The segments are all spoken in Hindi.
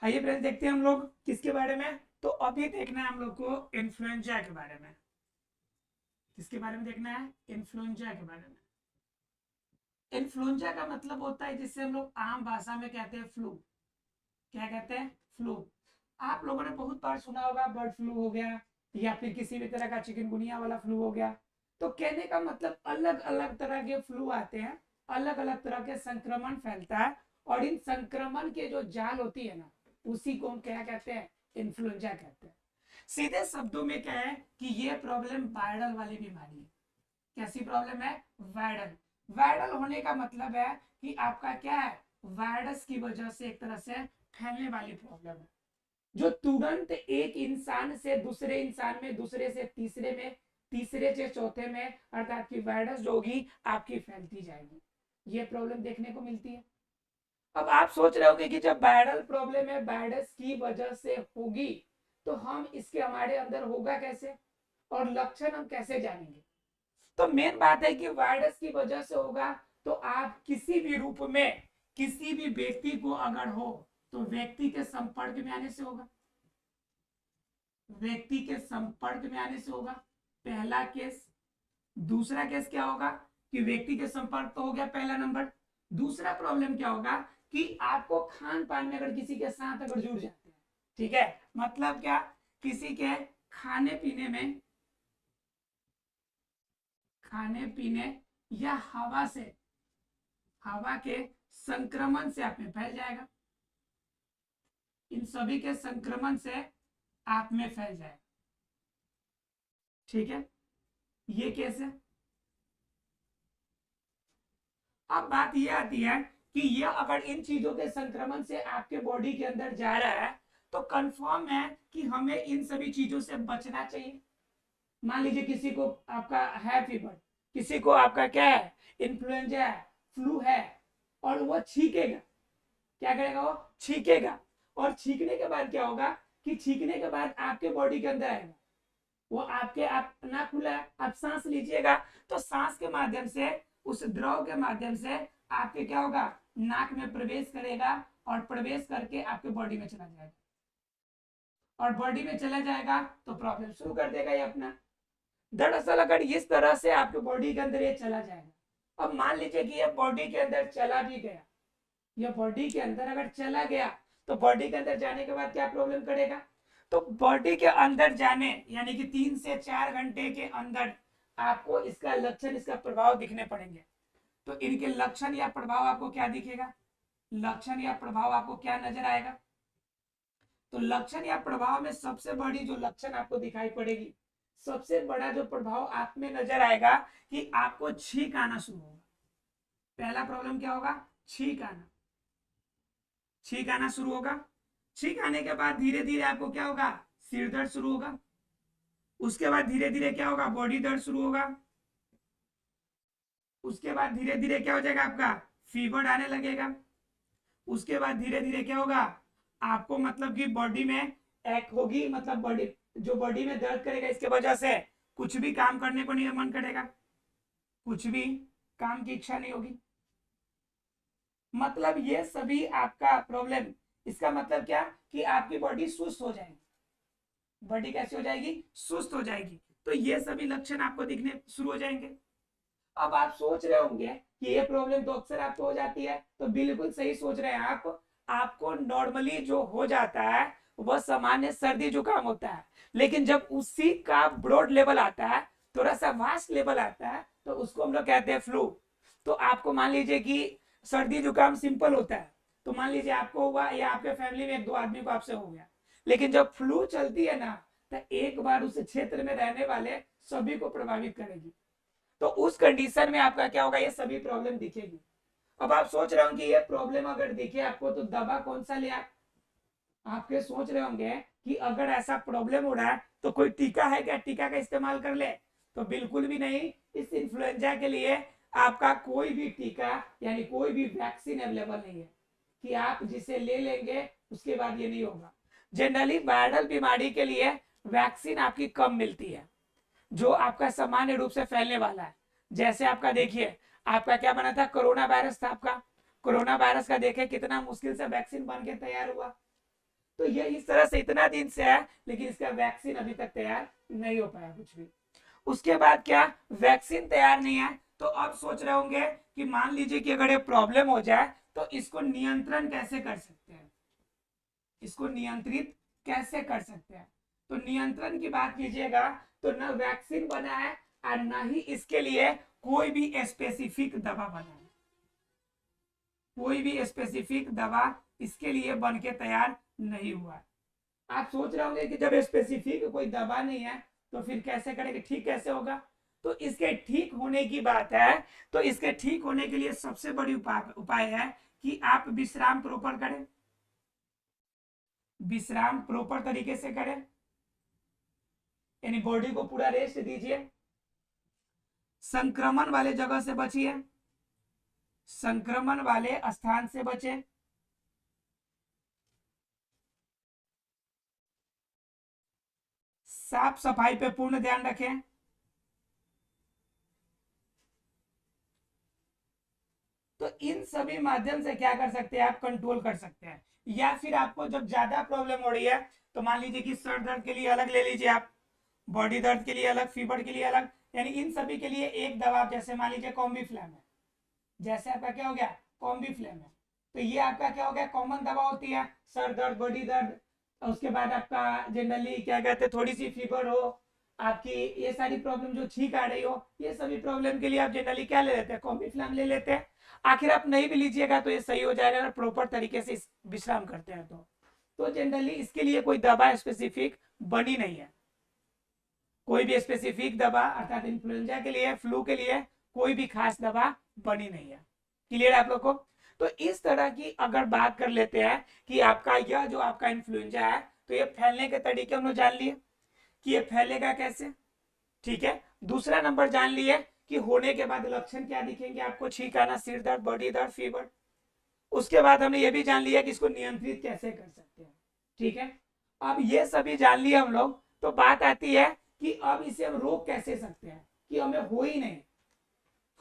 आइए फ्रेंड्स देखते हैं हम लोग किसके बारे में। तो अभी देखना है हम लोग को इन्फ्लुएंजा के बारे में। किसके बारे में देखना है? इन्फ्लुएंजा के बारे में। इन्फ्लुएंजा का मतलब होता है जिससे हम लोग आम भाषा में कहते हैं फ्लू। क्या कहते हैं? फ्लू। आप लोगों ने बहुत बार सुना होगा बर्ड फ्लू हो गया या फिर किसी भी तरह का चिकनगुनिया वाला फ्लू हो गया। तो कहने का मतलब अलग अलग तरह के फ्लू आते हैं, अलग अलग तरह के संक्रमण फैलता है और इन संक्रमण के जो जाल होती है ना, उसी को हम क्या कहते हैं? इन्फ्लुएंजा कहते हैं। सीधे शब्दों में क्या है कि ये प्रॉब्लम वायरल वाली बीमारी है। कैसी प्रॉब्लम है? वायरल। वायरल होने का मतलब है कि आपका क्या है? वायरस की वजह से एक तरह से फैलने वाली प्रॉब्लम है, जो तुरंत एक इंसान से दूसरे इंसान में, दूसरे से तीसरे में, तीसरे से चौथे में, अर्थात की वायरस जो होगी आपकी फैलती जाएगी। ये प्रॉब्लम देखने को मिलती है। अब आप सोच रहे होंगे कि जब वायरल प्रॉब्लम है वायरस की वजह से होगी, तो हम इसके हमारे अंदर होगा कैसे और लक्षण हम कैसे जानेंगे? तो मेन बात है कि वायरस की वजह से होगा तो आप किसी भी रूप में किसी भी व्यक्ति को अगर हो तो व्यक्ति के संपर्क में आने से होगा। व्यक्ति के संपर्क में आने से होगा, पहला केस। दूसरा केस क्या होगा कि व्यक्ति के संपर्क तो हो गया पहला नंबर। दूसरा प्रॉब्लम क्या होगा कि आपको खान पान में अगर किसी के साथ अगर जुड़ जाते हैं, ठीक है, मतलब क्या, किसी के खाने पीने में, खाने पीने या हवा से, हवा के संक्रमण से आप में फैल जाएगा। इन सभी के संक्रमण से आप में फैल जाएगा। ठीक है, ये केस है। अब बात ये आती है कि ये अगर इन चीजों के संक्रमण से आपके बॉडी के अंदर जा रहा है तो कंफर्म है कि हमें इन सभी चीजों से बचना चाहिए। मान लीजिए किसी को आपका है फीवर, किसी को आपका क्या है, इन्फ्लुएंजा है, फ्लू है, और वो छींकेगा। क्या करेगा? वो छींकेगा। और छींकने के बाद क्या होगा कि छींकने के बाद आपके बॉडी के अंदर आएगा, वो आपके, आप नाक खुला है, आप सांस लीजिएगा, तो सांस के माध्यम से, उस द्रव के माध्यम से आपके क्या होगा, नाक में प्रवेश करेगा और प्रवेश करके आपके बॉडी में चला जाएगा। और बॉडी में चला जाएगा तो प्रॉब्लम शुरू कर देगा ये अपना। दरअसल अगर इस तरह से आपके बॉडी के अंदर ये चला जाएगा, अब मान लीजिए कि ये बॉडी के अंदर चला भी गया, ये बॉडी के अंदर अगर चला गया तो बॉडी के अंदर जाने के बाद क्या प्रॉब्लम करेगा? तो बॉडी के अंदर जाने यानी कि 3 से 4 घंटे के अंदर आपको इसका लक्षण, इसका प्रभाव दिखने पड़ेंगे। तो इनके लक्षण या प्रभाव आपको क्या दिखेगा? लक्षण या प्रभाव आपको क्या नजर आएगा? तो लक्षण या प्रभाव में सबसे बड़ी जो लक्षण आपको दिखाई पड़ेगी, सबसे बड़ा जो प्रभाव आप में नजर आएगा कि आपको छींक आना शुरू होगा। पहला प्रॉब्लम क्या होगा? छींक आना। छींक आना शुरू होगा। छींक आने के बाद धीरे धीरे आपको क्या होगा? सिर दर्द शुरू होगा। उसके बाद धीरे धीरे क्या होगा? बॉडी दर्द शुरू होगा। उसके बाद धीरे धीरे क्या हो जाएगा? आपका फीवर आने लगेगा। उसके बाद धीरे धीरे क्या होगा? आपको मतलब कि बॉडी में एक होगी, मतलब बॉडी, जो बॉडी में दर्द करेगा इसके वजह से कुछ भी काम करने को नहीं मन करेगा, कुछ भी काम की इच्छा नहीं होगी। मतलब ये सभी आपका प्रॉब्लम, इसका मतलब क्या कि आपकी बॉडी सुस्त हो जाएगी। बॉडी कैसी हो जाएगी? सुस्त हो जाएगी। तो ये सभी लक्षण आपको दिखने शुरू हो जाएंगे। अब आप सोच रहे होंगे कि ये प्रॉब्लम तो अक्सर आपको हो जाती है, तो बिल्कुल सही सोच रहे हैं आप। आपको नॉर्मली जो हो जाता है वह सामान्य सर्दी जुकाम होता है, लेकिन जब उसी का ब्रॉड लेवल आता है, थोड़ा सा वास्ट लेवल आता है, तो उसको हम लोग कहते हैं फ्लू। तो आपको मान लीजिए कि सर्दी जुकाम सिंपल होता है, तो मान लीजिए आपको हुआ या आपके फैमिली में 1-2 आदमी को आपसे हो गया, लेकिन जब फ्लू चलती है ना, तो एक बार उस क्षेत्र में रहने वाले सभी को प्रभावित करेगी। तो उस कंडीशन में आपका क्या होगा? ये सभी प्रॉब्लम दिखेगी। अब आप सोच रहे होंगे ये प्रॉब्लम अगर दिखे आपको तो दवा कौन सा ले? आपके सोच रहे होंगे कि अगर ऐसा प्रॉब्लम हो रहा है तो कोई टीका है क्या, टीका का इस्तेमाल कर ले? तो बिल्कुल भी नहीं। इस इन्फ्लुएंजा के लिए आपका कोई भी टीका यानी कोई भी वैक्सीन अवेलेबल नहीं है कि आप जिसे ले लेंगे उसके बाद ये नहीं होगा। जनरली वायरल बीमारी के लिए वैक्सीन आपकी कम मिलती है जो आपका सामान्य रूप से फैलने वाला है। जैसे आपका देखिए, आपका क्या बना था? कोरोना वायरस था आपका। कोरोना वायरस का देखे कितना मुश्किल से वैक्सीन बन के तैयार हुआ। तो ये इस तरह से इतना दिन से है, लेकिन इसका वैक्सीन अभी तक तैयार नहीं हो पाया कुछ भी। उसके बाद क्या, वैक्सीन तैयार नहीं है, तो अब सोच रहे होंगे कि मान लीजिए कि अगर ये प्रॉब्लम हो जाए तो इसको नियंत्रण कैसे कर सकते हैं, इसको नियंत्रित कैसे कर सकते हैं। तो नियंत्रण की बात कीजिएगा तो न वैक्सीन बना है और न ही इसके लिए कोई भी स्पेसिफिक दवा बना है, कोई भी स्पेसिफिक दवा इसके लिए बन के तैयार नहीं हुआ है। आप सोच रहे होंगे कि जब स्पेसिफिक कोई दवा नहीं है तो फिर कैसे करेंगे, ठीक कैसे होगा। तो इसके ठीक होने की बात है, तो इसके ठीक होने के लिए सबसे बड़ी उपाय है कि आप विश्राम प्रॉपर करें, विश्राम प्रॉपर तरीके से करें, यानी बॉडी को पूरा रेस्ट दीजिए, संक्रमण वाले जगह से बचिए, संक्रमण वाले स्थान से बचें, साफ सफाई पे पूर्ण ध्यान रखें, तो इन सभी माध्यम से क्या कर सकते हैं, आप कंट्रोल कर सकते हैं। या फिर आपको जब ज्यादा प्रॉब्लम हो रही है तो मान लीजिए कि सर दर्द के लिए अलग ले लीजिए आप, बॉडी दर्द के लिए अलग, फीवर के लिए अलग, यानी इन सभी के लिए एक दवा। जैसे मान लीजिए कॉम्बीफ्लैम है, जैसे आपका क्या हो गया, कॉम्बीफ्लैम है, तो ये आपका क्या हो गया, कॉमन दवा होती है सर दर्द, बॉडी दर्द। उसके बाद आपका जनरली क्या कहते हैं, थोड़ी सी फीवर हो, आपकी ये सारी प्रॉब्लम जो छींक आ रही हो, ये सभी प्रॉब्लम के लिए आप जनरली क्या ले लेते हैं, कॉम्बीफ्लैम ले लेते हैं। आखिर आप नहीं भी लीजिएगा तो ये सही हो जाएगा अगर प्रॉपर तरीके से विश्राम करते हैं तो जनरली इसके लिए कोई दवा स्पेसिफिक बनी नहीं है, कोई भी स्पेसिफिक दवा अर्थात इन्फ्लुएंजा के लिए, फ्लू के लिए कोई भी खास दवा बनी नहीं है। क्लियर है आप लोग को। तो इस तरह की अगर बात कर लेते हैं कि आपका यह जो आपका इन्फ्लुएंजा है, तो ये फैलने के तरीके हम लोग जान लिए कि ये फैलेगा कैसे, ठीक है। दूसरा नंबर जान लिए कि होने के बाद लक्षण क्या दिखेंगे आपको, छींक आना, सिर दर्द, बॉडी दर्द, फीवर। उसके बाद हमने ये भी जान लिया कि इसको नियंत्रित कैसे कर सकते हैं, ठीक है। अब ये सभी जान लिए हम लोग, तो बात आती है कि अब इसे हम रोक कैसे सकते हैं कि हमें हो ही नहीं।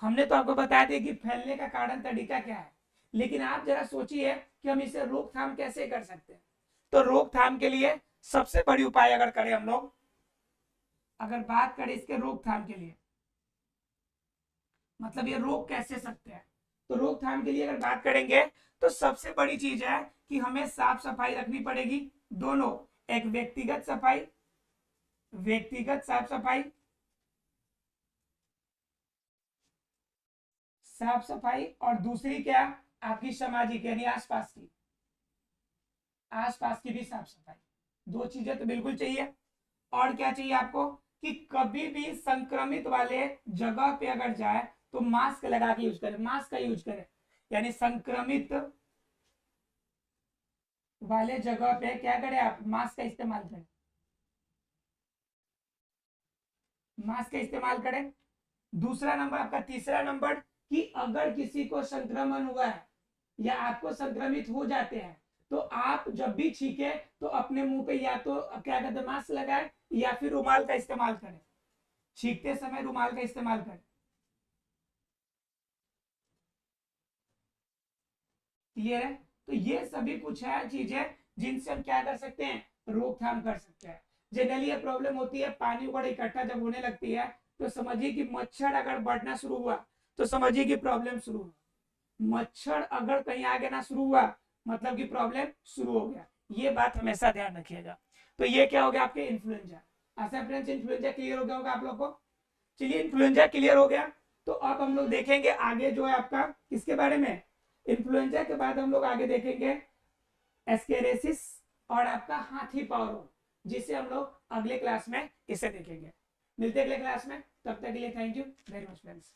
हमने तो आपको बता दिया कि फैलने का कारण तरीका क्या है, लेकिन आप जरा सोचिए कि हम इसे रोकथाम कैसे कर सकते हैं। तो रोकथाम के लिए सबसे बड़ी उपाय अगर करें हम लोग, अगर बात करें इसके रोकथाम के लिए, मतलब ये रोक कैसे सकते हैं, तो रोकथाम के लिए अगर बात करेंगे तो सबसे बड़ी चीज है कि हमें साफ सफाई रखनी पड़ेगी, दोनों, एक व्यक्तिगत सफाई, व्यक्तिगत साफ सफाई, साफ सफाई, और दूसरी क्या, आपकी सामाजिक यानी आसपास की, आसपास की भी साफ सफाई। दो चीजें तो बिल्कुल चाहिए। और क्या चाहिए आपको कि कभी भी संक्रमित वाले जगह पे अगर जाए तो मास्क लगा के यूज करें, मास्क का यूज करें, यानी संक्रमित वाले जगह पे क्या करें, आप मास्क का इस्तेमाल करें, मास्क का इस्तेमाल करें। दूसरा नंबर आपका, तीसरा नंबर कि अगर किसी को संक्रमण हुआ है या आपको संक्रमित हो जाते हैं तो आप जब भी छींके तो अपने मुंह पे या तो क्या कहते हैं मास्क लगाए या फिर रुमाल का इस्तेमाल करें, छींकते समय रुमाल का इस्तेमाल करें। क्लियर है। तो ये सभी कुछ है चीजें जिनसे हम क्या कर सकते हैं, रोकथाम कर सकते हैं। जनरली ये प्रॉब्लम होती है पानी वगैरह इकट्ठा जब होने लगती है तो समझिए कि मच्छर अगर बढ़ना शुरू हुआ तो समझिए कि प्रॉब्लम शुरू हुआ, मच्छर अगर कहीं आगे ना शुरू हुआ मतलब कि प्रॉब्लम शुरू हो गया। ये बात हमेशा ध्यान रखिएगा। तो ये क्या हो गया आपके इन्फ्लुएंजा। आशा फ्रेंड्स इन्फ्लुएंजा क्लियर हो गया होगा आप लोग को। चलिए इन्फ्लुएंजा क्लियर हो गया, तो अब हम लोग देखेंगे आगे जो है आपका किसके बारे में, इन्फ्लुएंजा के बाद हम लोग आगे देखेंगे एस्केरेसिस और आपका हाथी पावर, जिसे हम लोग अगले क्लास में इसे देखेंगे। मिलते हैं अगले क्लास में, तब तक के लिए thank you very much friends.